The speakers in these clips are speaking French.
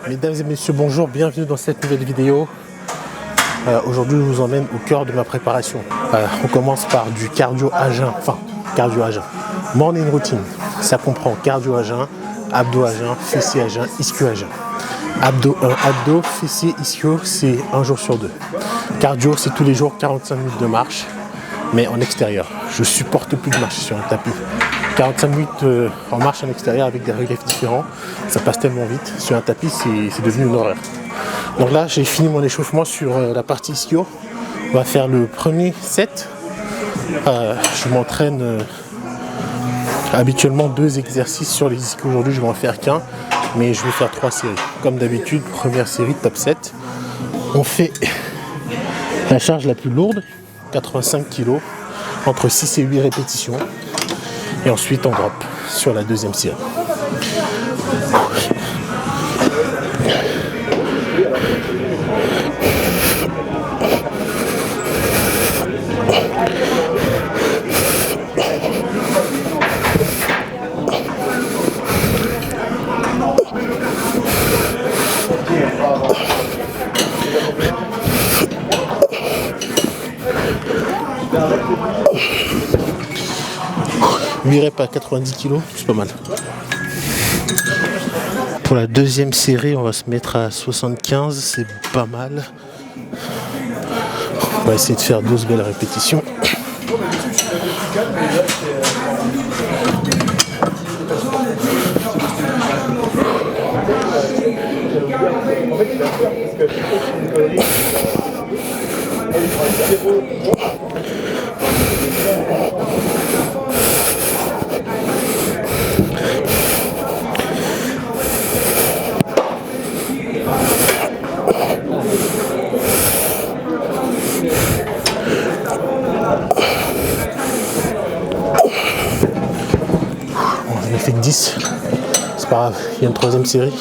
Mesdames et messieurs, bonjour, bienvenue dans cette nouvelle vidéo. Aujourd'hui, je vous emmène au cœur de ma préparation. On commence par du cardio à jeun, morning routine. Ça comprend cardio à jeun, abdos à jeun, fessiers à jeun, ischio à jeun. Abdos, fessiers, ischio, c'est un jour sur deux. Cardio, c'est tous les jours 45 minutes de marche, mais en extérieur. Je supporte plus de marcher sur un tapis. 45 minutes en marche en extérieur avec des reliefs différents, ça passe tellement vite. Sur un tapis, c'est devenu une horreur. Donc là, j'ai fini mon échauffement sur la partie ischio. On va faire le premier set. Je m'entraîne habituellement 2 exercices sur les ischios. Aujourd'hui, je vais en faire qu'un, mais je vais faire 3 séries. Comme d'habitude, première série, top 7. On fait la charge la plus lourde, 85 kg, entre 6 et 8 répétitions. Et ensuite, on drop sur la deuxième série. Reps à 90 kg, c'est pas mal. Pour la deuxième série, on va se mettre à 75, c'est pas mal. On va essayer de faire 12 belles répétitions. On a fait que 10, c'est pas grave, il y a une troisième série,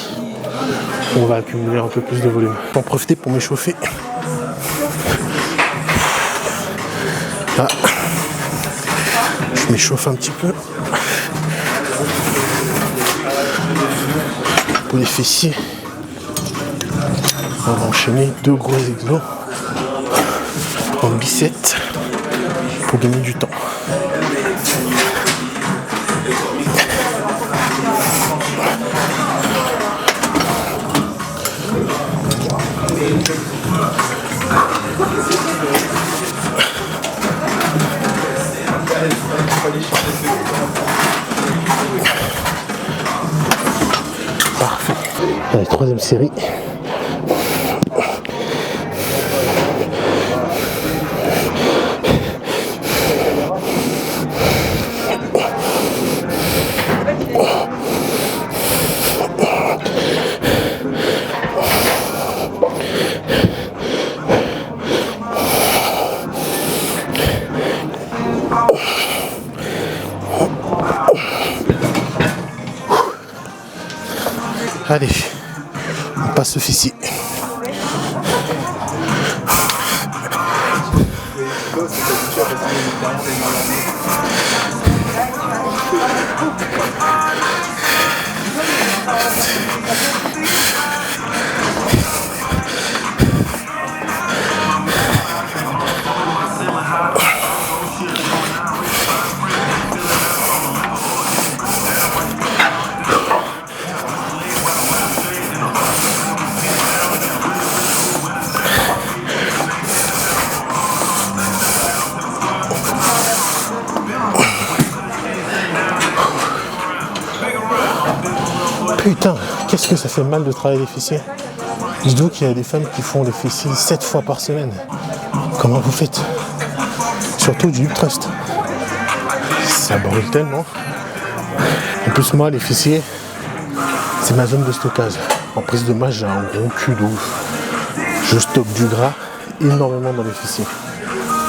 on va accumuler un peu plus de volume. Je vais en profiter pour m'échauffer. Là, je m'échauffe un petit peu. Pour les fessiers, on va enchaîner 2 gros exos en biceps pour gagner du temps. Parfait. Allez, troisième série. Allez, on passe au fessier. Putain, qu'est-ce que ça fait mal de travailler les fessiers. Dites-vous qu'il y a des femmes qui font les fessiers 7 fois par semaine. Comment vous faites? Surtout du hip thrust. Ça brûle tellement. En plus, moi, les fessiers, c'est ma zone de stockage. En prise de masse, j'ai un gros cul de ouf. Je stocke du gras énormément dans les fessiers.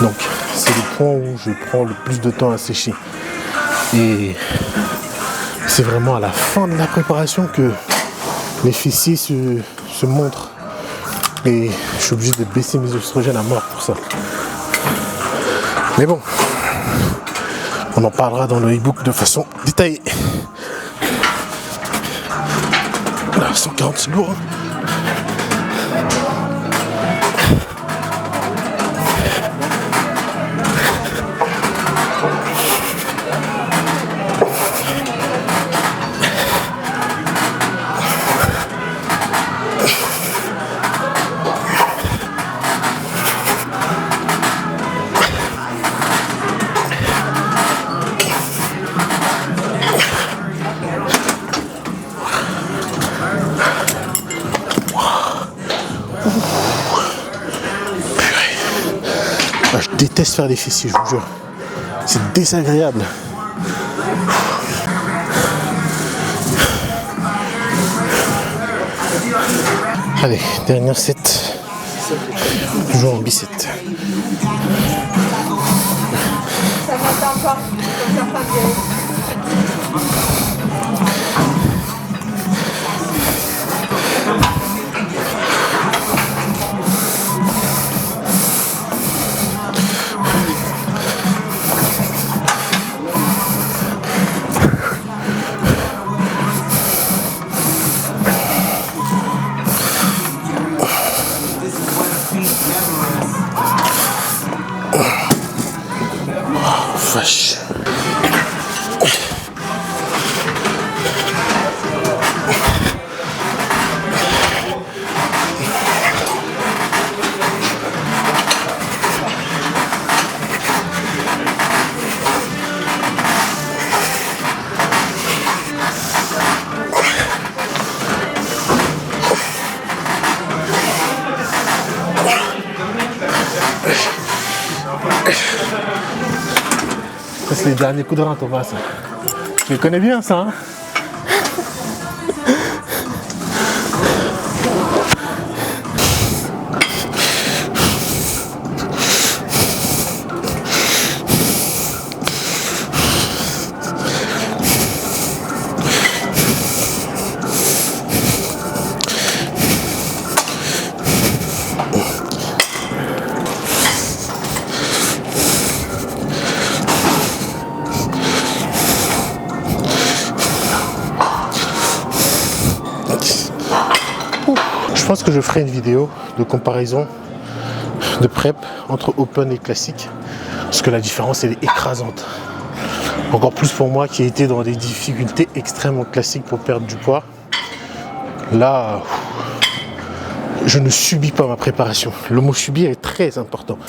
Donc, c'est le point où je prends le plus de temps à sécher. Et c'est vraiment à la fin de la préparation que les fessiers se montrent. Et je suis obligé de baisser mes oestrogènes à mort pour ça. Mais bon, on en parlera dans le e-book de façon détaillée. Là, 140 c'est lourd. Je déteste faire des fessiers, je vous jure. C'est désagréable. Allez, dernière set. Toujours en bicep. Vache. Ça, c'est les derniers coups de rein, Thomas. Ça. Je les connais bien, ça. Hein. Je pense que je ferai une vidéo de comparaison de prep entre open et classique parce que la différence elle est écrasante. Encore plus pour moi qui ai été dans des difficultés extrêmement classiques pour perdre du poids. Là, je ne subis pas ma préparation. Le mot subir est très important.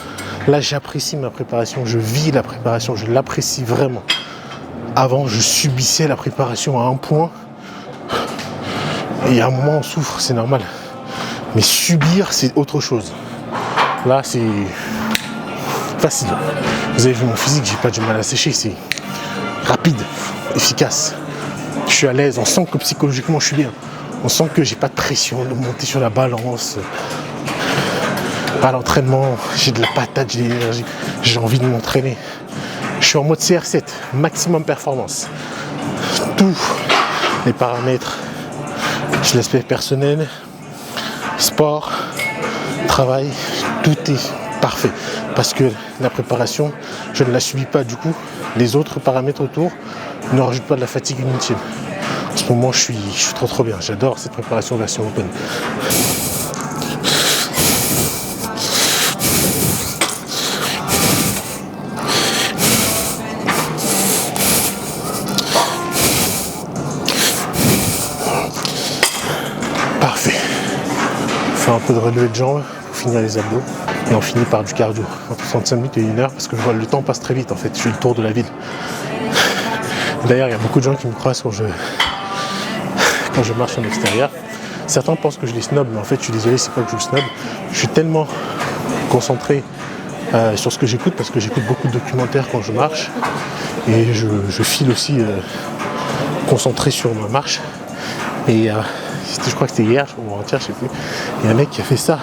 Là, j'apprécie ma préparation, je vis la préparation, je l'apprécie vraiment. Avant, je subissais la préparation à un point et à un moment on souffre, c'est normal. Mais subir, c'est autre chose. Là, c'est facile. Vous avez vu mon physique, j'ai pas du mal à sécher. C'est rapide, efficace. Je suis à l'aise. On sent que psychologiquement, je suis bien. On sent que j'ai pas de pression de monter sur la balance. À l'entraînement, j'ai de la patate, j'ai de l'énergie. J'ai envie de m'entraîner. Je suis en mode CR7, maximum performance. Tous les paramètres, l'aspect personnel, sport, travail, tout est parfait parce que la préparation, je ne la subis pas. Du coup, les autres paramètres autour ne rajoutent pas de la fatigue inutile. En ce moment, je suis trop bien. J'adore cette préparation version open. Parfait. Un peu de relevé de jambes pour finir les abdos et on finit par du cardio entre 35 minutes et 1 heure parce que je vois le temps passe très vite en fait, je fais le tour de la ville. D'ailleurs il y a beaucoup de gens qui me croisent quand je marche en extérieur. Certains pensent que je les snob, mais en fait je suis désolé, c'est pas que je le snob. Je suis tellement concentré sur ce que j'écoute parce que j'écoute beaucoup de documentaires quand je marche et je file aussi concentré sur ma marche et je crois que c'était hier ou avant-hier, je sais plus. Il y a un mec qui a fait ça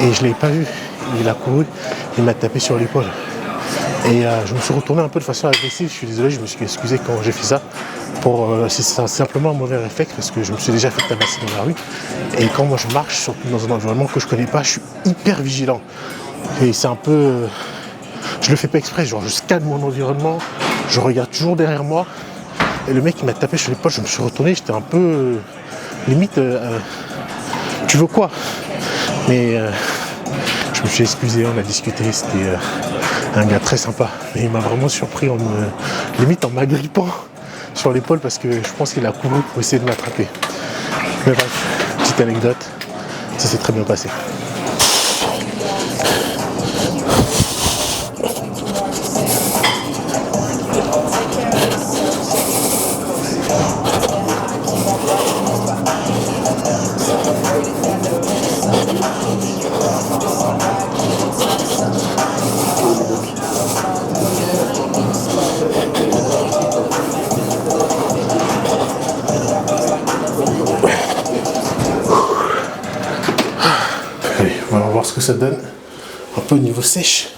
et je l'avais pas vu. Il a couru, il m'a tapé sur l'épaule. Et je me suis retourné un peu de façon agressive. Je suis désolé, je me suis excusé quand j'ai fait ça. C'est simplement un mauvais réflexe parce que je me suis déjà fait tabasser dans la rue. Et quand moi je marche, surtout dans un environnement que je connais pas, je suis hyper vigilant. Et c'est un peu, je le fais pas exprès. Genre je scanne mon environnement, je regarde toujours derrière moi. Et le mec il m'a tapé sur l'épaule, je me suis retourné, j'étais un peu limite tu veux quoi? Mais je me suis excusé, on a discuté, c'était un gars très sympa. Mais il m'a vraiment surpris limite en m'agrippant sur l'épaule parce que je pense qu'il a couru pour essayer de m'attraper. Mais bref, petite anecdote, ça s'est très bien passé. Allez, on va voir ce que ça donne. Un peu au niveau sèche.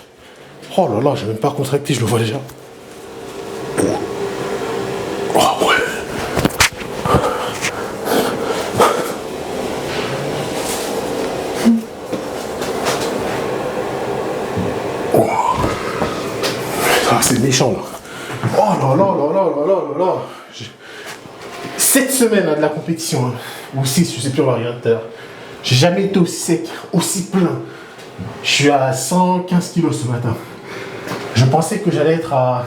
Oh là là, j'ai même pas contracté, je le vois déjà. Oh ouais. Oh. Ah, c'est méchant là. Oh là là là là là là là là. 7 semaines de la compétition, hein. Ou 6, je sais plus, on va regarder tout à l'heure. J'ai jamais été aussi sec, aussi plein. Je suis à 115 kilos ce matin. Je pensais que j'allais être à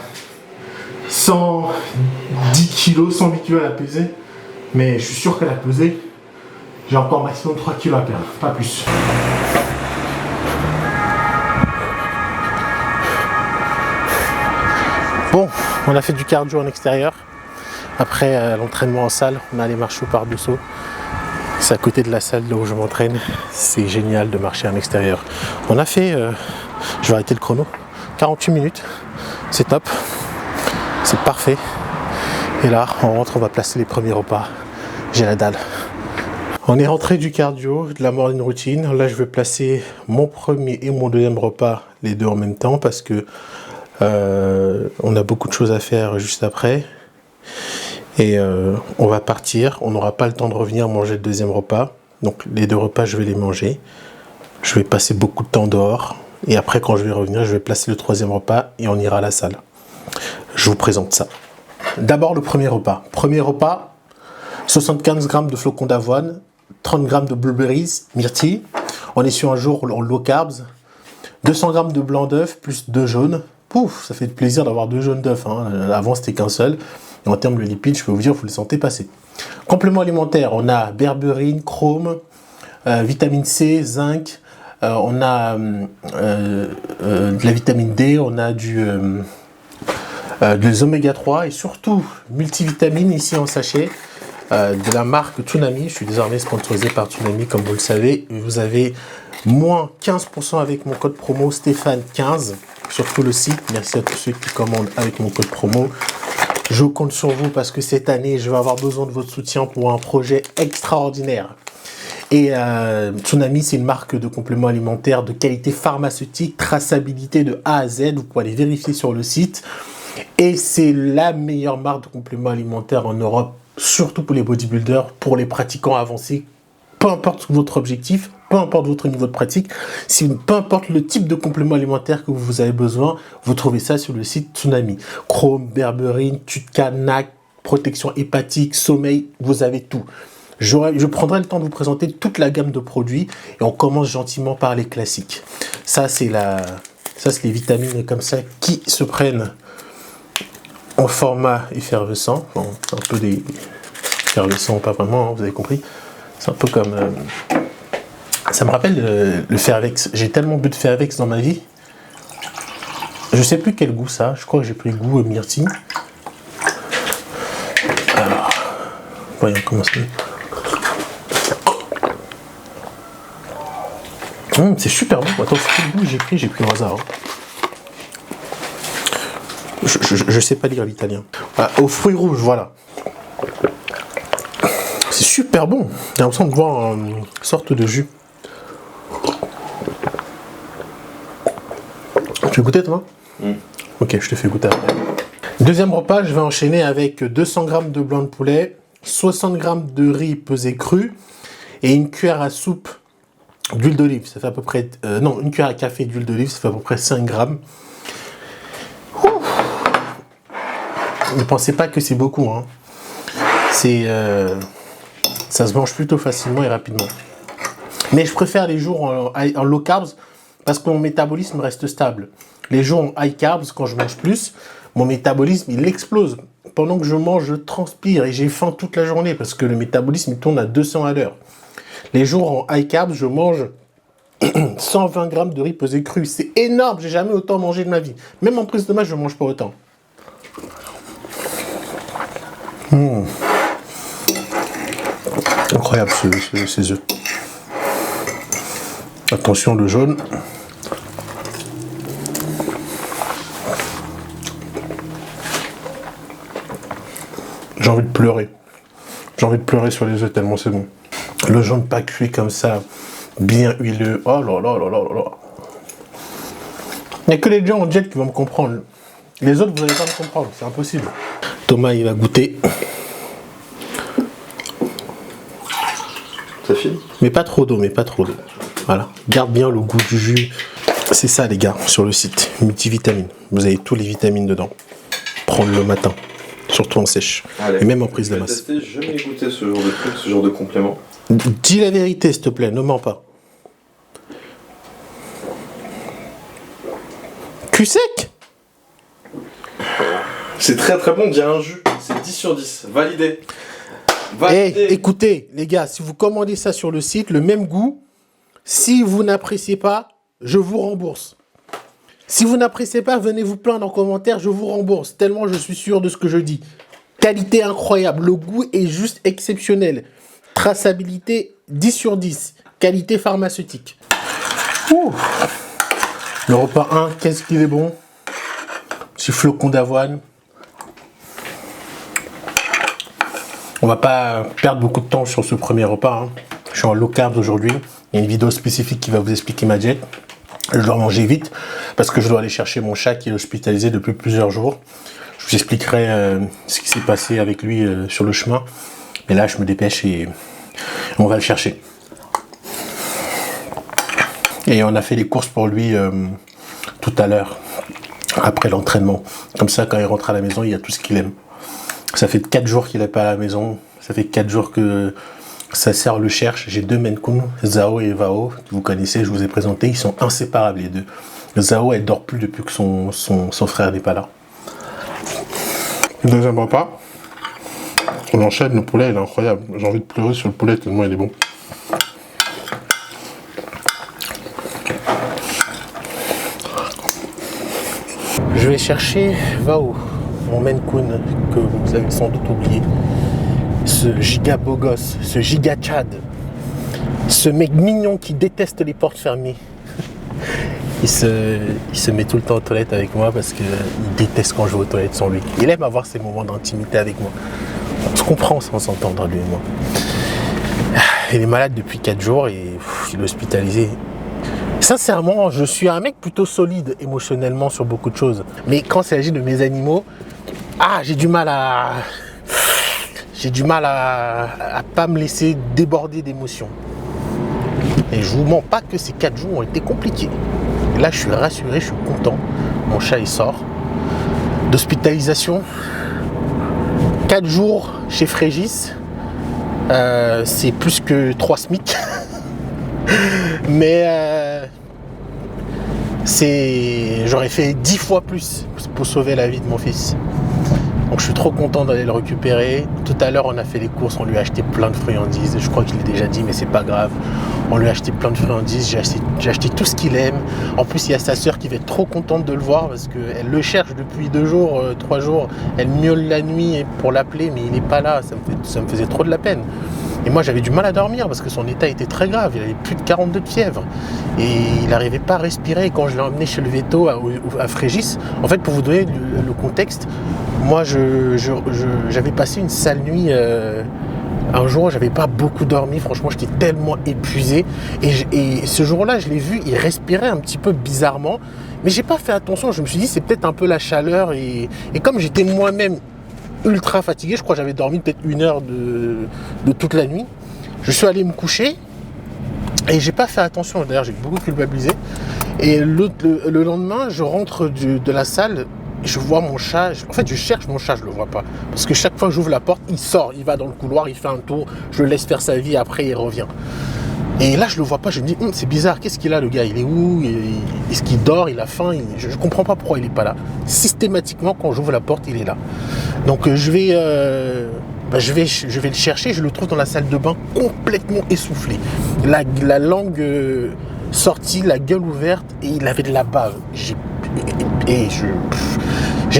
110 kilos, 108 kilos à la pesée. Mais je suis sûr qu'à la pesée, j'ai encore maximum 3 kilos à perdre, pas plus. Bon, on a fait du cardio en extérieur. Après l'entraînement en salle, on a allé marcher au parc d'Ossau. C'est à côté de la salle là où je m'entraîne. C'est génial de marcher en extérieur. On a fait, je vais arrêter le chrono, 48 minutes. C'est top, c'est parfait. Et là, on rentre, on va placer les premiers repas. J'ai la dalle. On est rentré du cardio, de la morning routine. Là, je vais placer mon premier et mon deuxième repas, les deux en même temps, parce que on a beaucoup de choses à faire juste après. Et on va partir, on n'aura pas le temps de revenir manger le deuxième repas. Donc les deux repas, je vais les manger. Je vais passer beaucoup de temps dehors. Et après, quand je vais revenir, je vais placer le troisième repas et on ira à la salle. Je vous présente ça. D'abord le premier repas. Premier repas, 75 g de flocons d'avoine, 30 g de blueberries, myrtilles. On est sur un jour en low carbs. 200 g de blanc d'œuf plus 2 jaunes. Pouf, ça fait plaisir d'avoir 2 jaunes d'œuf, hein. Avant, c'était qu'un seul. Et en termes de lipides, je peux vous dire, vous les sentez passer. Compléments alimentaires, on a berberine, chrome, vitamine C, zinc, on a de la vitamine D, on a des oméga 3 et surtout multivitamines ici en sachet de la marque Toonami. Je suis désormais sponsorisé par Toonami, comme vous le savez. Vous avez moins 15% avec mon code promo Stéphane15 sur tout le site. Merci à tous ceux qui commandent avec mon code promo. Je compte sur vous parce que cette année, je vais avoir besoin de votre soutien pour un projet extraordinaire. Et Toonami, c'est une marque de compléments alimentaires de qualité pharmaceutique, traçabilité de A à Z. Vous pouvez aller vérifier sur le site. Et c'est la meilleure marque de compléments alimentaires en Europe, surtout pour les bodybuilders, pour les pratiquants avancés. Peu importe votre objectif, peu importe votre niveau de pratique, peu importe le type de complément alimentaire que vous avez besoin, vous trouvez ça sur le site Toonami. Chrome, berberine, TUDCA, NAC, protection hépatique, sommeil, vous avez tout. Je prendrai le temps de vous présenter toute la gamme de produits et on commence gentiment par les classiques. Ça, c'est les vitamines comme ça qui se prennent en format effervescent. Bon, un peu des effervescents, pas vraiment, hein, vous avez compris. C'est un peu comme... ça me rappelle le Fairvex. J'ai tellement bu de Fairvex dans ma vie. Je sais plus quel goût ça. Je crois que j'ai pris le goût myrtille. Alors, voyons comment c'est. C'est super bon. Attends, c'est quel goût j'ai pris? J'ai pris au hasard. Hein. Je sais pas lire l'italien. Ah, aux fruits rouges, voilà. C'est super bon. J'ai l'impression de boire une sorte de jus. Tu veux goûter, Thomas? Ok, je te fais goûter après. Deuxième repas, je vais enchaîner avec 200 g de blanc de poulet, 60 g de riz pesé cru et une cuillère à soupe d'huile d'olive. Ça fait à peu près... non, une cuillère à café d'huile d'olive, ça fait à peu près 5 g. Ne pensez pas que c'est beaucoup. Hein. Ça se mange plutôt facilement et rapidement. Mais je préfère les jours en low carbs parce que mon métabolisme reste stable. Les jours en high carbs, quand je mange plus, mon métabolisme, il explose. Pendant que je mange, je transpire et j'ai faim toute la journée parce que le métabolisme, il tourne à 200 à l'heure. Les jours en high carbs, je mange 120 grammes de riz pesé cru. C'est énorme, j'ai jamais autant mangé de ma vie. Même en prise de masse, je ne mange pas autant. Incroyable ces œufs. Attention le jaune. J'ai envie de pleurer. J'ai envie de pleurer sur les œufs tellement c'est bon. Le jaune pas cuit comme ça, bien huileux. Oh là là là là là là. Il n'y a que les gens en jet qui vont me comprendre. Les autres, vous n'allez pas me comprendre, c'est impossible. Thomas, il va goûter. Ça file ? Mais pas trop d'eau, Voilà. Garde bien le goût du jus. C'est ça, les gars, sur le site. Multivitamines. Vous avez tous les vitamines dedans. Prendre le matin. Surtout en sèche. Allez. Et même en prise de masse. Je vais goûter ce genre de truc, ce genre de complément. Dis la vérité, s'il te plaît. Ne mens pas. Cul sec ? C'est très très bon, on dirait un jus. C'est 10 sur 10. Validé. Hey, écoutez, les gars, si vous commandez ça sur le site, le même goût, si vous n'appréciez pas, je vous rembourse. Si vous n'appréciez pas, venez vous plaindre en commentaire, je vous rembourse. Tellement je suis sûr de ce que je dis. Qualité incroyable, le goût est juste exceptionnel. Traçabilité 10 sur 10. Qualité pharmaceutique. Ouh. Le repas 1, qu'est-ce qu'il est bon. Petit flocon d'avoine. On va pas perdre beaucoup de temps sur ce premier repas. Hein. Je suis en low carb aujourd'hui. Il y a une vidéo spécifique qui va vous expliquer ma diète. Je dois manger vite parce que je dois aller chercher mon chat qui est hospitalisé depuis plusieurs jours. Je vous expliquerai ce qui s'est passé avec lui sur le chemin. Mais là, je me dépêche et on va le chercher. Et on a fait les courses pour lui tout à l'heure, après l'entraînement. Comme ça, quand il rentre à la maison, il y a tout ce qu'il aime. Ça fait 4 jours qu'il n'est pas à la maison. Ça fait 4 jours que sa sœur le cherche. J'ai 2 Maine Coon, Zao et Vao, que vous connaissez, je vous ai présenté. Ils sont inséparables les deux. Zao, elle dort plus depuis que son frère n'est pas là. Deuxième repas. On enchaîne, le poulet, il est incroyable. J'ai envie de pleurer sur le poulet tellement il est bon. Je vais chercher Vao, mon Maine Coon, que vous avez sans doute oublié. Ce giga beau gosse, ce giga Tchad, ce mec mignon qui déteste les portes fermées. Il se met tout le temps aux toilettes avec moi parce qu'il déteste quand je vais aux toilettes sans lui. Il aime avoir ces moments d'intimité avec moi. On se comprend sans s'entendre, lui et moi. Il est malade depuis 4 jours et il est hospitalisé. Sincèrement, je suis un mec plutôt solide émotionnellement sur beaucoup de choses. Mais quand il s'agit de mes animaux, j'ai du mal à pas me laisser déborder d'émotions. Et je vous mens pas que ces 4 jours ont été compliqués. Et là, je suis rassuré, je suis content. Mon chat, il sort d'hospitalisation. 4 jours chez Frégis. C'est plus que 3 SMIC. Mais j'aurais fait 10 fois plus pour sauver la vie de mon fils. Donc je suis trop content d'aller le récupérer. Tout à l'heure, on a fait les courses, on lui a acheté plein de friandises. Je crois qu'il l'a déjà dit, mais c'est pas grave. On lui a acheté plein de friandises, j'ai acheté tout ce qu'il aime. En plus, il y a sa sœur qui va être trop contente de le voir parce qu'elle le cherche depuis 2 jours, 3 jours. Elle miaule la nuit pour l'appeler, mais il n'est pas là. Ça me faisait trop de la peine. Et moi, j'avais du mal à dormir parce que son état était très grave. Il avait plus de 42 de fièvre. Et il n'arrivait pas à respirer. Quand je l'ai emmené chez le veto à Frégis, en fait, pour vous donner le contexte, moi, j'avais passé une sale nuit. Un jour, j'avais pas beaucoup dormi. Franchement, j'étais tellement épuisé. Et ce jour-là, je l'ai vu, il respirait un petit peu bizarrement. Mais j'ai pas fait attention. Je me suis dit, c'est peut-être un peu la chaleur. Et comme j'étais moi-même ultra fatigué, je crois que j'avais dormi peut-être 1 heure de toute la nuit. Je suis allé me coucher et j'ai pas fait attention. D'ailleurs, j'ai beaucoup culpabilisé. Et le lendemain, je rentre de la salle. Je vois mon chat, en fait je cherche mon chat, je le vois pas. Parce que chaque fois que j'ouvre la porte, il sort, il va dans le couloir, il fait un tour, je le laisse faire sa vie, après il revient. Et là, je le vois pas, je me dis, c'est bizarre, qu'est-ce qu'il a le gars? Il est où? Est-ce qu'il dort? Il a faim? Je comprends pas pourquoi il est pas là. Systématiquement, quand j'ouvre la porte, il est là. Donc je vais le chercher, je le trouve dans la salle de bain complètement essoufflé. La langue sortie, la gueule ouverte, et il avait de la bave. J'ai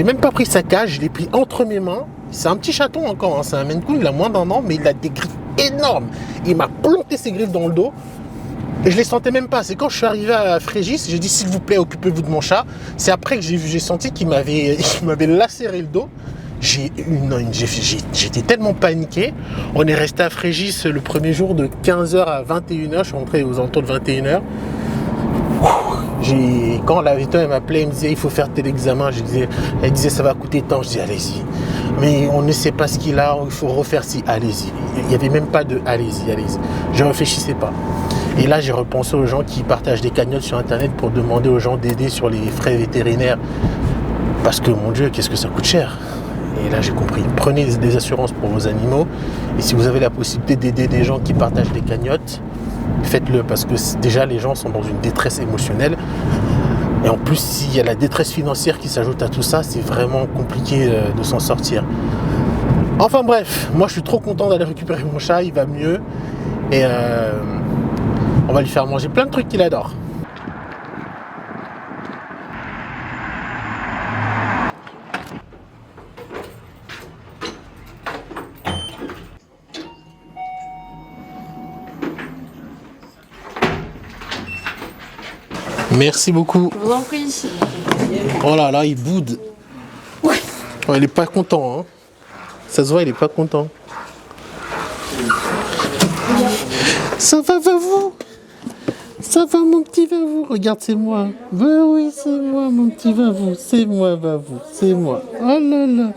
même pas pris sa cage, je l'ai pris entre mes mains. C'est un petit chaton encore, hein, c'est un Maine Coon, il a moins d'1 an, mais il a des griffes énormes. Il m'a planté ses griffes dans le dos. Et je les sentais même pas. C'est quand je suis arrivé à Frégis, j'ai dit s'il vous plaît, occupez-vous de mon chat. C'est après que j'ai senti qu'il m'avait lacéré le dos. J'étais tellement paniqué. On est resté à Frégis le premier jour de 15h à 21h. Je suis rentré aux alentours de 21h. Quand la vétérinaire m'appelait, elle me disait il faut faire tel examen. Elle disait ça va coûter tant. Je dis allez-y. Mais on ne sait pas ce qu'il a, il faut refaire ci. Allez-y. Il n'y avait même pas de allez-y, allez-y. Je ne réfléchissais pas. Et là, j'ai repensé aux gens qui partagent des cagnottes sur Internet pour demander aux gens d'aider sur les frais vétérinaires. Parce que, mon Dieu, qu'est-ce que ça coûte cher. Et là, j'ai compris. Prenez des assurances pour vos animaux. Et si vous avez la possibilité d'aider des gens qui partagent des cagnottes, faites-le. Parce que déjà, les gens sont dans une détresse émotionnelle. Et en plus, s'il y a la détresse financière qui s'ajoute à tout ça, c'est vraiment compliqué de s'en sortir. Enfin bref, moi, je suis trop content d'aller récupérer mon chat. Il va mieux. Et on va lui faire manger plein de trucs qu'il adore. Merci beaucoup. Je vous en prie. Oh là là, il boude. Ouais. Oh, il est pas content, hein. Ça se voit, il est pas content. Ça va, Vavou? Ça va, mon petit Vavou? Regarde, c'est moi. Bah oui, c'est moi, mon petit Vavou. C'est moi, Vavou. C'est moi. Oh là là.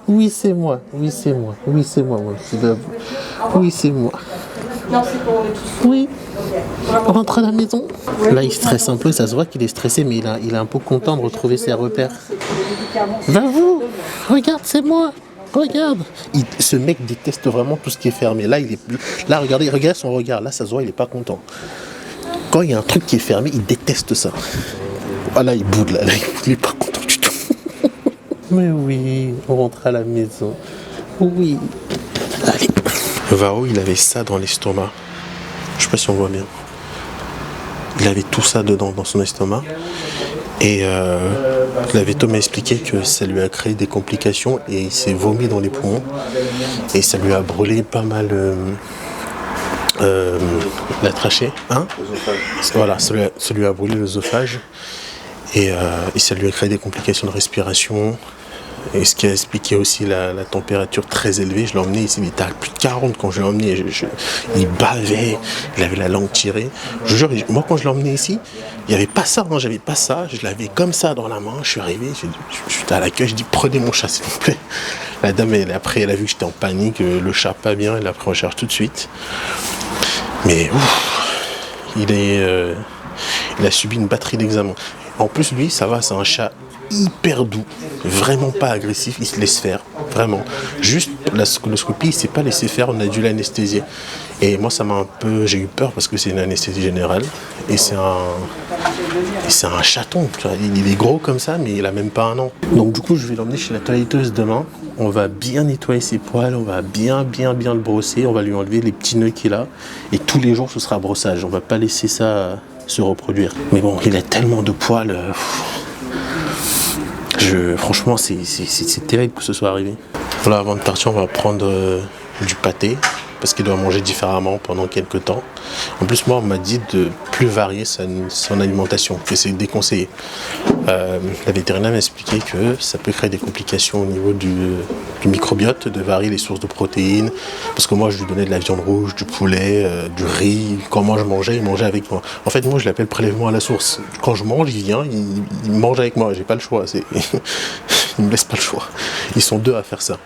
Oui, c'est moi. Oui, c'est moi. Oui, c'est moi, mon petit Vavou. Oui, c'est moi. Oui. On rentre à la maison. Là, il stresse un peu. Ça se voit qu'il est stressé, mais il est un peu content de retrouver ses repères. Vavou, regarde, c'est moi. Regarde. Ce mec déteste vraiment tout ce qui est fermé. Là, regardez son regard. Là, ça se voit, il est pas content. Quand il y a un truc qui est fermé, il déteste ça. Ah là, il boude. Là, il est pas content du tout. Mais oui, on rentre à la maison. Oui. Allez. Vao, il avait ça dans l'estomac. Je sais pas si on voit bien. Il avait tout ça dedans dans son estomac. Et la véto m'a expliqué que ça lui a créé des complications et il s'est vomi dans les poumons. Et ça lui a brûlé pas mal la trachée. Hein? Voilà, ça lui a brûlé l'œsophage. Et ça lui a créé des complications de respiration. Et ce qui a expliqué aussi la température très élevée. Je l'ai emmené ici, il était à plus de 40 quand je l'ai emmené. Il bavait, il avait la langue tirée. Je jure, moi quand je l'ai emmené ici, il n'y avait pas ça, hein, j'avais pas ça. Je l'avais comme ça dans la main. Je suis arrivé, je suis à l'accueil, je dis prenez mon chat s'il vous plaît. La dame, après, elle a vu que j'étais en panique, le chat pas bien, elle l'a pris en charge tout de suite. Mais il a subi une batterie d'examens. En plus, lui, ça va, c'est un chat hyper doux, vraiment pas agressif, il se laisse faire, vraiment. Juste la scoloscopie, il s'est pas laissé faire, on a dû l'anesthésier. Et moi, j'ai eu peur parce que c'est une anesthésie générale. Et c'est un chaton, tu vois. Il est gros comme ça, mais il a même pas 1 an. Donc du coup, je vais l'emmener chez la toiletteuse demain. On va bien nettoyer ses poils, on va bien le brosser, on va lui enlever les petits nœuds qu'il a. Et tous les jours, ce sera brossage. On va pas laisser ça se reproduire. Mais bon, il a tellement de poils. Franchement, c'est terrible que ce soit arrivé. Voilà, avant de partir, on va prendre du pâté parce qu'il doit manger différemment pendant quelques temps. En plus, moi, on m'a dit de plus varier son alimentation, que c'est déconseillé. La vétérinaire m'a expliqué que ça peut créer des complications au niveau du microbiote, de varier les sources de protéines. Parce que moi, je lui donnais de la viande rouge, du poulet, du riz. Quand moi je mangeais, il mangeait avec moi. En fait, moi, je l'appelle prélèvement à la source. Quand je mange, il vient, il mange avec moi. J'ai pas le choix. Il me laisse pas le choix. Ils sont 2 à faire ça.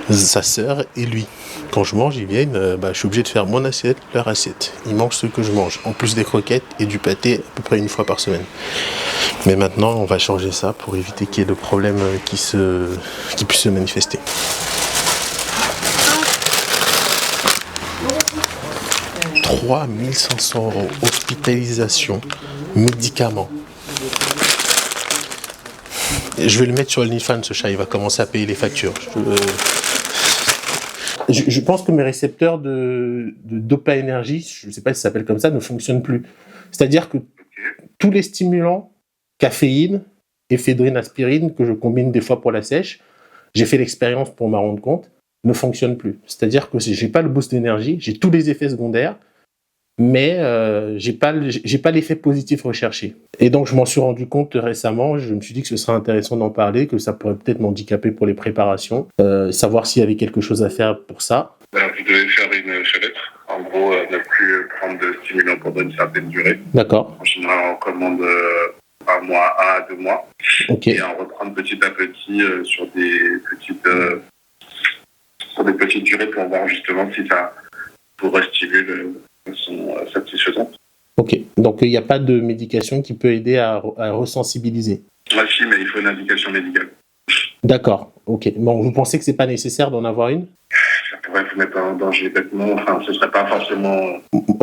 Sa sœur et lui. Quand je mange, ils viennent, je suis obligé de faire mon assiette, leur assiette. Ils mangent ce que je mange, en plus des croquettes et du pâté à peu près 1 fois par semaine. Mais maintenant, on va changer ça pour éviter qu'il y ait de problèmes qui puissent se manifester. 3 500 €. Hospitalisation, médicaments. Je vais le mettre sur OnlyFans, ce chat, il va commencer à payer les factures. Je pense que mes récepteurs de Dopa Énergie, je ne sais pas si ça s'appelle comme ça, ne fonctionnent plus. C'est-à-dire que tous les stimulants, caféine, éphédrine, aspirine, que je combine des fois pour la sèche, j'ai fait l'expérience pour m'en rendre compte, ne fonctionnent plus. C'est-à-dire que j'ai pas le boost d'énergie, j'ai tous les effets secondaires, mais j'ai pas l'effet positif recherché. Et donc je m'en suis rendu compte récemment, je me suis dit que ce serait intéressant d'en parler, que ça pourrait peut-être m'handicaper pour les préparations, savoir s'il y avait quelque chose à faire pour ça. Vous devez faire une fenêtre. En gros, ne plus prendre de stimulants pendant une certaine durée. D'accord. En général, on commande un mois, 1 à 2 mois. Ok. Et en reprendre petit à petit sur des petites durées pour voir justement si ça pourrait stimuler de façon satisfaisante. Ok. Donc il n'y a pas de médication qui peut aider à resensibiliser. Ah si, mais il faut une indication médicale. D'accord. Ok. Bon, vous pensez que c'est pas nécessaire d'en avoir une ? Ça pourrait vous mettre en danger bêtement. Enfin, ce serait pas forcément...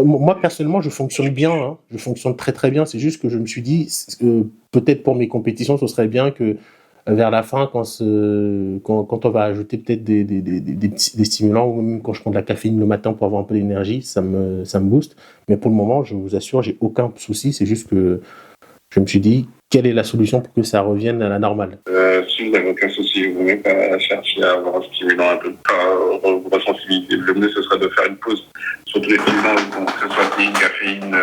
Moi, personnellement, je fonctionne bien. Hein. Je fonctionne très, très bien. C'est juste que je me suis dit, peut-être pour mes compétitions, ce serait bien que vers la fin, quand on va ajouter peut-être des stimulants, ou même quand je prends de la caféine le matin pour avoir un peu d'énergie, ça me booste. Mais pour le moment, je vous assure, j'ai aucun souci. C'est juste que je me suis dit, quelle est la solution pour que ça revienne à la normale ? Si vous n'avez aucun souci, vous n'avez pas à chercher à avoir un stimulant un peu vous resensibiliser. Le mieux, ce serait de faire une pause sur tous les stimulants, que ce soit théine, caféine,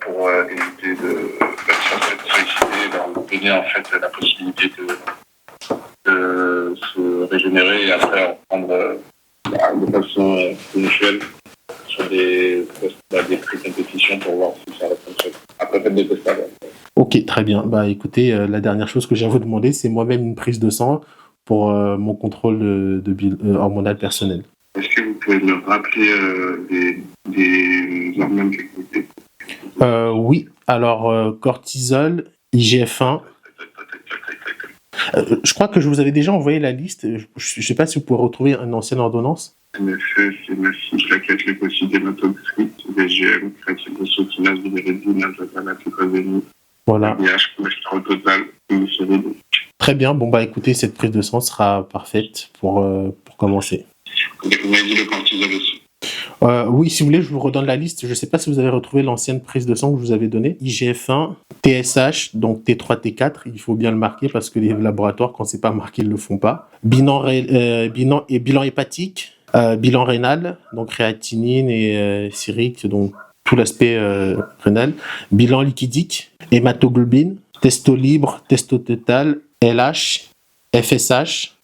pour éviter de se solliciter et leur donner en fait la possibilité de se régénérer et après reprendre de façon ponctuelle sur des pré-compétitions pour voir si ça fonctionne. Après, faites des tests. Ok, très bien. Bah écoutez, la dernière chose que j'ai à vous demander, c'est moi-même une prise de sang pour mon contrôle hormonal personnel. Est-ce que vous pouvez me rappeler des hormones que vous avez ? Oui, alors cortisol, IGF-1. Je crois que je vous avais déjà envoyé la liste. Je ne sais pas si vous pouvez retrouver une ancienne ordonnance. MFE, CMF6, laquette, leucocyte, hématocrite, VGM, créatine, sotinase, bilirubine, azotamate, glucosémie, Voilà. LDH, cholestérol total, triglycérides. Très bien. Bon, bah écoutez, cette prise de sang sera parfaite pour commencer. Vous m'avez dit le cortisol aussi. Oui, si vous voulez, je vous redonne la liste. Je ne sais pas si vous avez retrouvé l'ancienne prise de sang que je vous avais donnée. IGF-1, TSH, donc T3, T4. Il faut bien le marquer parce que les laboratoires, quand c'est pas marqué, ils le font pas. Bilan hépatique, bilan rénal, donc créatinine et sérique, donc tout l'aspect rénal. Bilan liquidique, hémoglobine, testo libre, testo total, LH, FSH,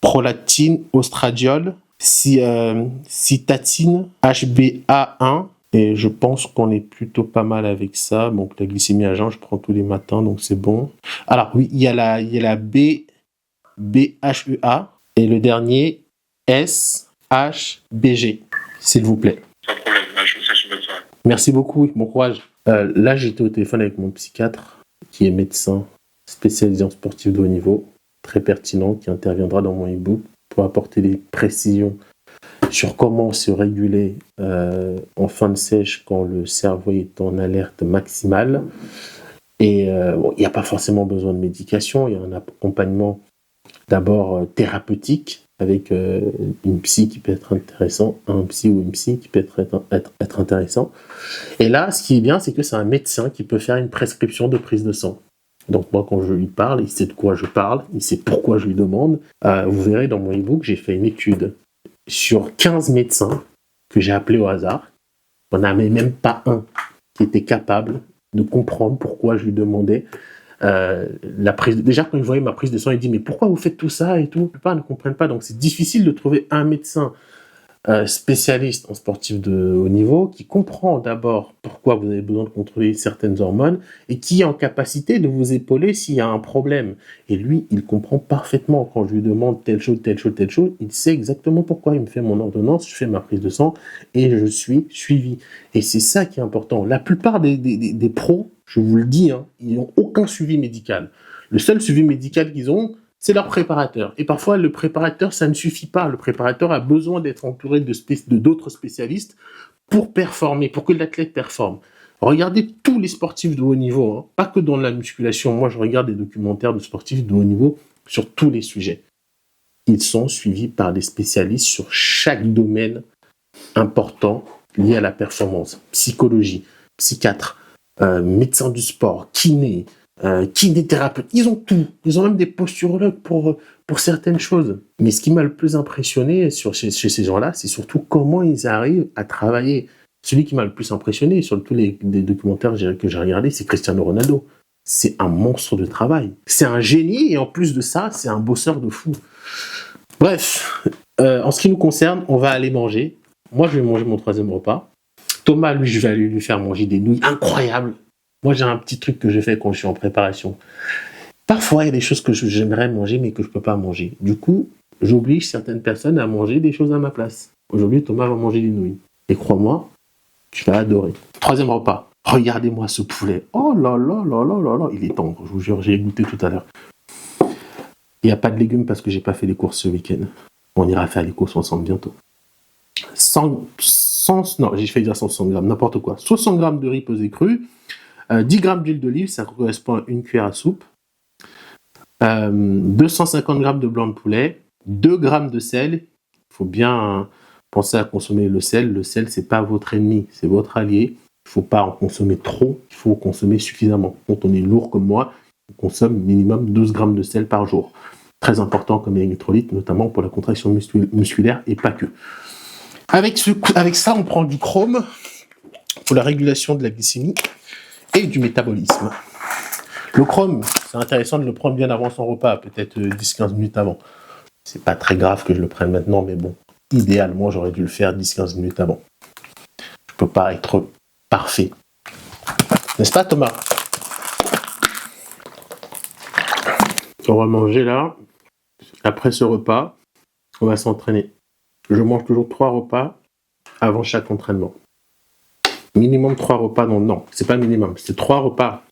prolactine, ostradiol, cytatine, HbA1, et je pense qu'on est plutôt pas mal avec ça. Donc la glycémie à jeun, je prends tous les matins, donc c'est bon. Alors oui, il y a la BHEA et le dernier SHBG, s'il vous plaît. Sans problème, je vous souhaite une bonne soirée. Merci beaucoup, bon courage. Là, j'étais au téléphone avec mon psychiatre, qui est médecin spécialisé en sportif de haut niveau, très pertinent, qui interviendra dans mon e-book pour apporter des précisions sur comment se réguler en fin de sèche quand le cerveau est en alerte maximale. Et il n'y a pas forcément besoin de médication, il y a un accompagnement d'abord thérapeutique avec une psy qui peut être intéressant, un psy ou une psy qui peut être intéressant. Et là, ce qui est bien, c'est que c'est un médecin qui peut faire une prescription de prise de sang. Donc moi, quand je lui parle, il sait de quoi je parle, il sait pourquoi je lui demande. Vous verrez dans mon e-book, j'ai fait une étude sur 15 médecins que j'ai appelés au hasard. On n'avait même pas un qui était capable de comprendre pourquoi je lui demandais la prise. Déjà, quand il voyait ma prise de sang, il dit « Mais pourquoi vous faites tout ça ?» et tout. La plupart ne comprennent pas. Donc c'est difficile de trouver un médecin spécialiste en sportif de haut niveau qui comprend d'abord pourquoi vous avez besoin de contrôler certaines hormones et qui est en capacité de vous épauler s'il y a un problème. Et lui, il comprend parfaitement. Quand je lui demande telle chose, il sait exactement pourquoi. Il me fait mon ordonnance, je fais ma prise de sang et je suis suivi. Et c'est ça qui est important. La plupart des pros, je vous le dis, ils n'ont aucun suivi médical. Le seul suivi médical qu'ils ont, c'est leur préparateur. Et parfois, le préparateur, ça ne suffit pas. Le préparateur a besoin d'être entouré de d'autres spécialistes pour performer, pour que l'athlète performe. Regardez tous les sportifs de haut niveau, hein, pas que dans la musculation. Moi, je regarde des documentaires de sportifs de haut niveau sur tous les sujets. Ils sont suivis par des spécialistes sur chaque domaine important lié à la performance. Psychologie, psychiatre, médecin du sport, kiné, kinésithérapeute. Ils ont tout. Ils ont même des posturologues pour certaines choses. Mais ce qui m'a le plus impressionné chez ces gens-là, c'est surtout comment ils arrivent à travailler. Celui qui m'a le plus impressionné sur tous les documentaires que j'ai regardés, c'est Cristiano Ronaldo. C'est un monstre de travail. C'est un génie et en plus de ça, c'est un bosseur de fou. Bref, en ce qui nous concerne, on va aller manger. Moi, je vais manger mon 3e repas. Thomas, lui, je vais aller lui faire manger des nouilles incroyables. Moi, j'ai un petit truc que je fais quand je suis en préparation. Parfois, il y a des choses que j'aimerais manger, mais que je ne peux pas manger. Du coup, j'oblige certaines personnes à manger des choses à ma place. Aujourd'hui, Thomas va manger des nouilles. Et crois-moi, tu vas adorer. 3e repas. Regardez-moi ce poulet. Oh là là là là là là. Il est tendre, je vous jure, j'ai goûté tout à l'heure. Il n'y a pas de légumes parce que j'ai pas fait les courses ce week-end. On ira faire les courses ensemble bientôt. Non, j'ai fait dire 160 grammes, n'importe quoi. 60 grammes de riz pesé cru, 10 grammes d'huile d'olive, ça correspond à une cuillère à soupe, 250 grammes de blanc de poulet, 2 grammes de sel. Il faut bien penser à consommer le sel. Le sel, c'est pas votre ennemi, c'est votre allié. Il ne faut pas en consommer trop, il faut consommer suffisamment. Quand on est lourd comme moi, on consomme minimum 12 grammes de sel par jour. Très important comme électrolyte, notamment pour la contraction musculaire et pas que. Avec ça, on prend du chrome pour la régulation de la glycémie et du métabolisme. Le chrome, c'est intéressant de le prendre bien avant son repas, peut-être 10-15 minutes avant. C'est pas très grave que je le prenne maintenant, mais bon, idéalement, j'aurais dû le faire 10-15 minutes avant. Je peux pas être parfait. N'est-ce pas, Thomas? On va manger là. Après ce repas, on va s'entraîner. Je mange toujours 3 repas avant chaque entraînement. Minimum 3 repas, non, c'est pas minimum. C'est 3 repas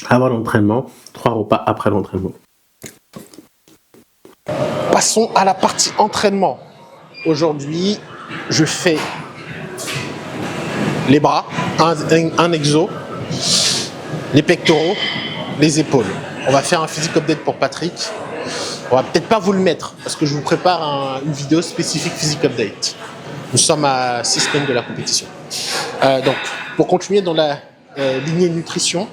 avant l'entraînement, 3 repas après l'entraînement. Passons à la partie entraînement. Aujourd'hui, je fais les bras, un exo, les pectoraux, les épaules. On va faire un physique update pour Patrick. On va peut-être pas vous le mettre parce que je vous prépare une vidéo spécifique physique update. Nous sommes à 6 semaines de la compétition. Donc, pour continuer dans la lignée nutrition,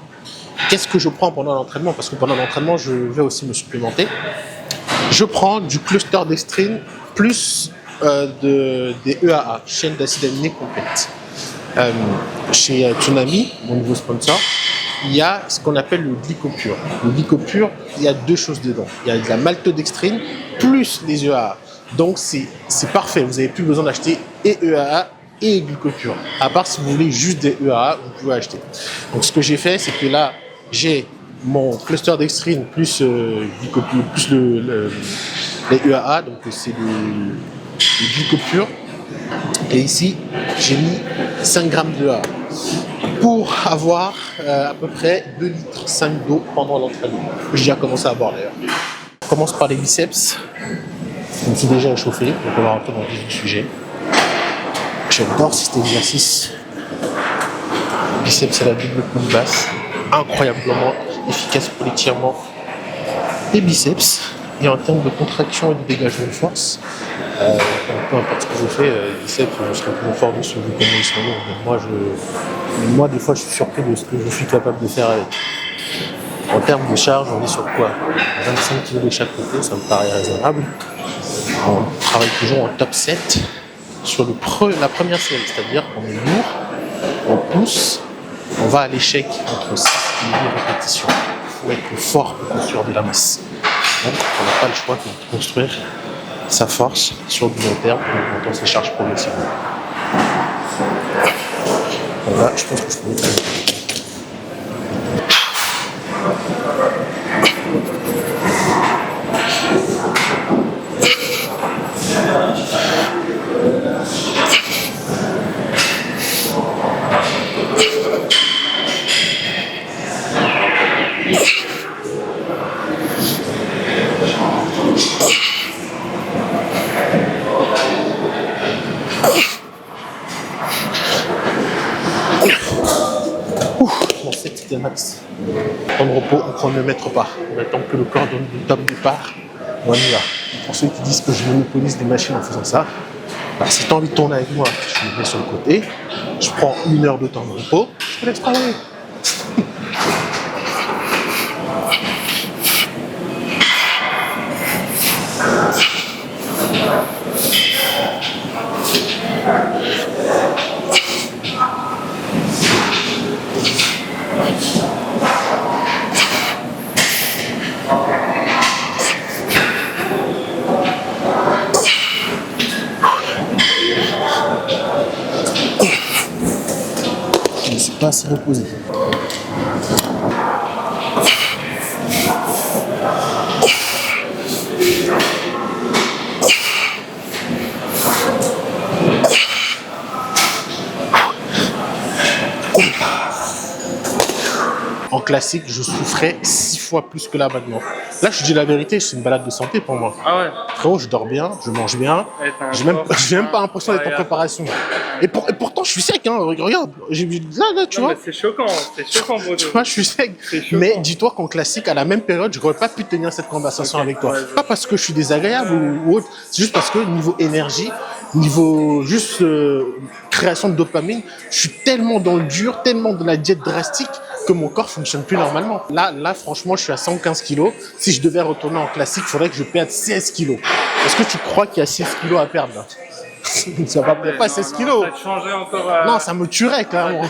qu'est-ce que je prends pendant l'entraînement? Parce que pendant l'entraînement, je vais aussi me supplémenter. Je prends du cluster dextrine plus des EAA, chaîne d'acides aminés complète. Chez Tsunami, mon nouveau sponsor, il y a ce qu'on appelle le glycopure. Le glycopure, il y a 2 choses dedans. Il y a de la maltodextrine plus les EAA. Donc c'est parfait, vous n'avez plus besoin d'acheter et EAA et glycopure. À part si vous voulez juste des EAA, vous pouvez acheter. Donc ce que j'ai fait, c'est que là, j'ai mon cluster dextrine plus glycopure, plus les EAA, donc c'est le glycopure. Et ici, j'ai mis 5 grammes de EAA pour avoir à peu près 2,5 litres d'eau pendant l'entraînement. J'ai déjà commencé à boire d'ailleurs. On commence par les biceps. Je me suis déjà échauffé, donc on va rentrer dans le vif du sujet. J'adore cet exercice. Biceps, c'est la double coude basse. Incroyablement efficace pour l'étirement des biceps. Et en termes de contraction et de dégagement de force, peu importe ce que je fais, les biceps, je serai toujours fort dessus vu comment ils sont lourds. Moi, des fois, je suis surpris de ce que je suis capable de faire avec. En termes de charge, on est sur quoi? 25 kg de chaque côté, ça me paraît raisonnable. On travaille toujours en top 7 sur la première série, c'est-à-dire qu'on est lourd, on pousse, on va à l'échec entre 6 et 8 répétitions. Il faut être fort pour construire de la masse. Donc, on n'a pas le choix que de construire sa force sur du long terme en augmentant ses charges progressivement. Donc là, je pense que je peux mettre Bon, c'est max. Temps de repos, on ne mettre pas. On attend que le corps donne le top départ. On y va. Pour ceux qui disent que je monopolise des machines en faisant ça, bah, si tu as envie de tourner avec moi, je me mets sur le côté. Je prends 1 heure de temps de repos. Je te laisse travailler. Je ne suis pas assez reposé. En classique, je souffrais 6 fois plus que là maintenant. Là, je dis la vérité, c'est une balade de santé pour moi. Ah ouais. Frérot, je dors bien, je mange bien. J'ai même pas l'impression d'être en préparation. Et pourtant, je suis sec, hein. Regarde, là, tu vois. C'est choquant, Bodo. Tu vois, je suis sec. Mais dis-toi qu'en classique, à la même période, je n'aurais pas pu tenir cette conversation avec toi. Pas parce que je suis désagréable ou autre, c'est juste parce que niveau énergie, niveau juste création de dopamine, je suis tellement dans le dur, tellement dans la diète drastique que mon corps fonctionne plus normalement. Là, franchement, je suis à 115 kilos. Si je devais retourner en classique, il faudrait que je perde 16 kilos. Est-ce que tu crois qu'il y a 16 kilos à perdre là? Ça va pas 16 kilos. Ça te changerait encore. Non, ça me tuerait clairement.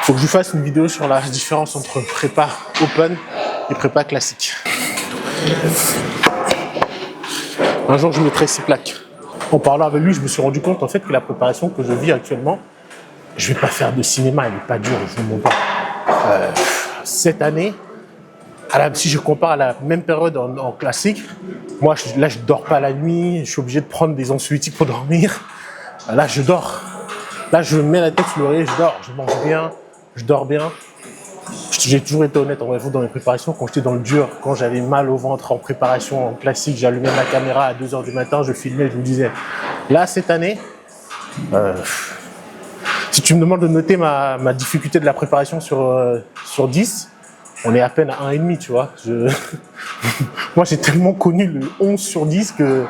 Faut que je fasse une vidéo sur la différence entre prépa open et prépa classique. Un jour, je mettrai ces plaques. En parlant avec lui, je me suis rendu compte en fait que la préparation que je vis actuellement, je vais pas faire de cinéma, elle n'est pas dure, je ne vous mens pas. Cette année, si je compare à la même période en classique, moi là je dors pas la nuit, je suis obligé de prendre des anxiolytiques pour dormir. Là je dors. Là je mets la tête sur l'oreiller, je dors, je mange bien, je dors bien. J'ai toujours été honnête en dans mes préparations, quand j'étais dans le dur, quand j'avais mal au ventre en préparation en classique, j'allumais ma caméra à 2h du matin, je filmais, je vous disais. Là cette année, si tu me demandes de noter ma difficulté de la préparation sur 10, on est à peine à 1,5, tu vois. Moi, j'ai tellement connu le 11 sur 10 que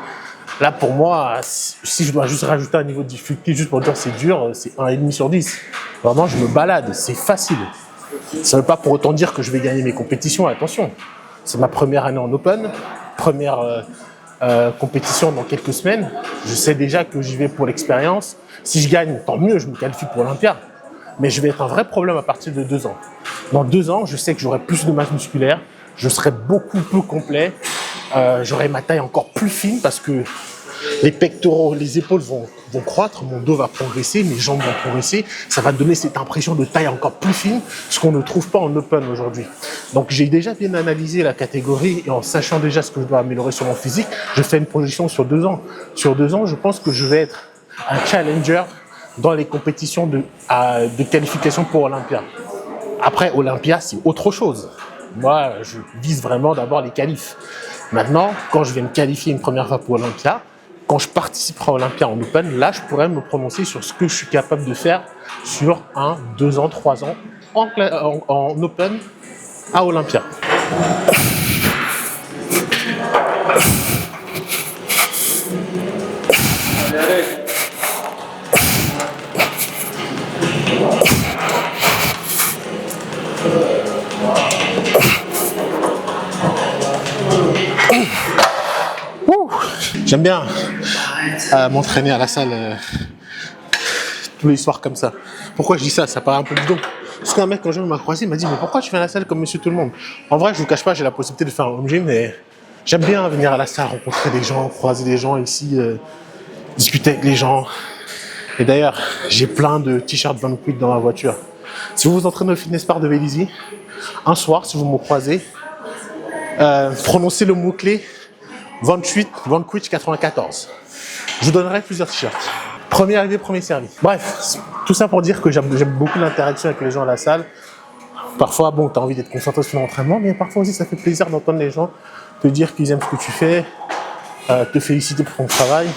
là, pour moi, si je dois juste rajouter un niveau de difficulté juste pour dire c'est dur, c'est 1,5 sur 10. Vraiment, je me balade, c'est facile. Ça ne veut pas pour autant dire que je vais gagner mes compétitions, attention. C'est ma première année en Open, première compétition dans quelques semaines. Je sais déjà que j'y vais pour l'expérience. Si je gagne, tant mieux, je me qualifie pour l'Olympia. Mais je vais être un vrai problème à partir de 2 ans. Dans 2 ans, je sais que j'aurai plus de masse musculaire, je serai beaucoup plus complet, j'aurai ma taille encore plus fine parce que les pectoraux, les épaules vont croître, mon dos va progresser, mes jambes vont progresser. Ça va donner cette impression de taille encore plus fine, ce qu'on ne trouve pas en Open aujourd'hui. Donc j'ai déjà bien analysé la catégorie et en sachant déjà ce que je dois améliorer sur mon physique, je fais une projection sur 2 ans. Sur 2 ans, je pense que je vais être un challenger dans les compétitions de qualification pour Olympia. Après, Olympia, c'est autre chose. Moi, je vise vraiment d'abord les qualifs. Maintenant, quand je vais me qualifier une première fois pour Olympia, quand je participerai à Olympia en Open, là, je pourrais me prononcer sur ce que je suis capable de faire sur 1, 2 ans, 3 ans en Open à Olympia. J'aime bien m'entraîner à la salle tous les soirs comme ça. Pourquoi je dis ça? Ça paraît un peu bidon. Parce qu'un mec, quand je m'a croisé, il m'a dit « Mais pourquoi tu fais à la salle comme monsieur tout le monde ?» En vrai, je vous cache pas, j'ai la possibilité de faire un home gym, mais j'aime bien venir à la salle, rencontrer des gens, croiser des gens ici, discuter avec les gens. Et d'ailleurs, j'ai plein de t-shirts Van Quick dans ma voiture. Si vous vous entraînez au fitness park de Vélizy, un soir, si vous me croisez, prononcez le mot-clé Van Quick 94. Je vous donnerai plusieurs t-shirts. Premier arrivé, premier servi. Bref, tout ça pour dire que j'aime beaucoup l'interaction avec les gens à la salle. Parfois, bon, tu as envie d'être concentré sur l'entraînement, mais parfois aussi, ça fait plaisir d'entendre les gens te dire qu'ils aiment ce que tu fais, te féliciter pour ton travail.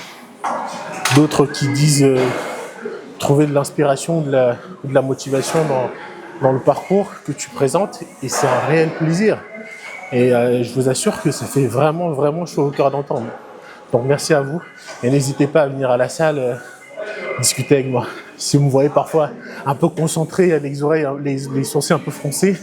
D'autres qui disent trouver de l'inspiration, de la motivation dans le parcours que tu présentes, et c'est un réel plaisir. Et je vous assure que ça fait vraiment, vraiment chaud au cœur d'entendre. Donc merci à vous, et n'hésitez pas à venir à la salle discuter avec moi. Si vous me voyez parfois un peu concentré, avec les oreilles, les sourcils un peu froncés,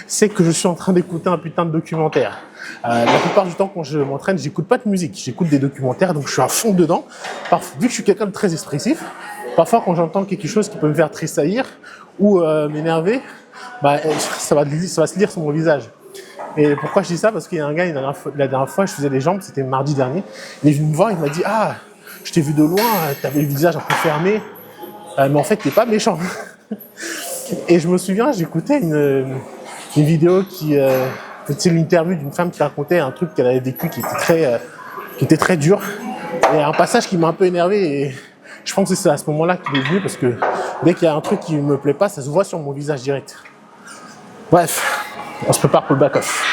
c'est que je suis en train d'écouter un putain de documentaire. La plupart du temps, quand je m'entraîne, j'écoute pas de musique, j'écoute des documentaires, donc je suis à fond dedans. Parfois, vu que je suis quelqu'un de très expressif, parfois quand j'entends quelque chose qui peut me faire tressaillir ou m'énerver, bah, ça va se lire sur mon visage. Et pourquoi je dis ça? Parce qu'il y a un gars, la dernière fois, je faisais les jambes, c'était mardi dernier, il est venu me voir, il m'a dit « Ah, je t'ai vu de loin, t'avais le visage un peu fermé, mais en fait, t'es pas méchant. » Et je me souviens, j'écoutais une vidéo c'était l'interview d'une femme qui racontait un truc qu'elle avait vécu qui était très dur. Et un passage qui m'a un peu énervé, et je pense que c'est à ce moment-là qu'il est venu, parce que dès qu'il y a un truc qui me plaît pas, ça se voit sur mon visage direct. Bref, on se prépare pour le back-off.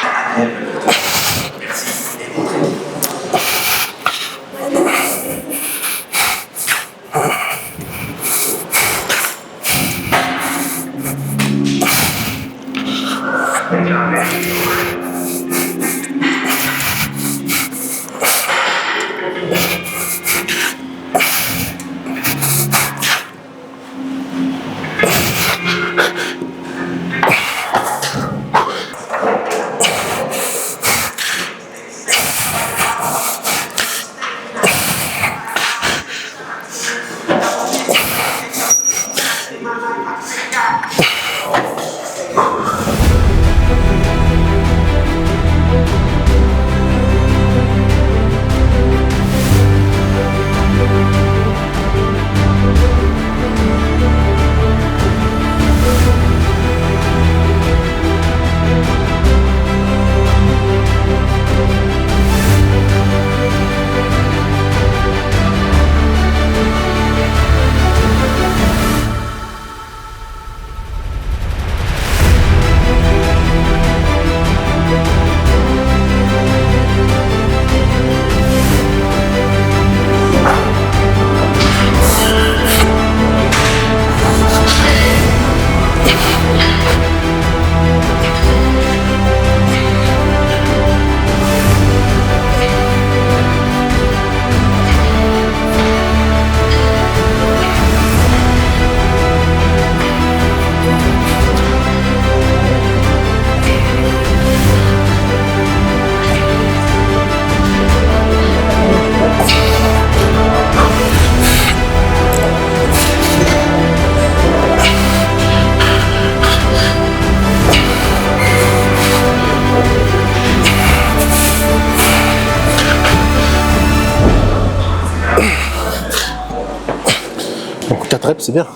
Donc 4 reps, c'est bien.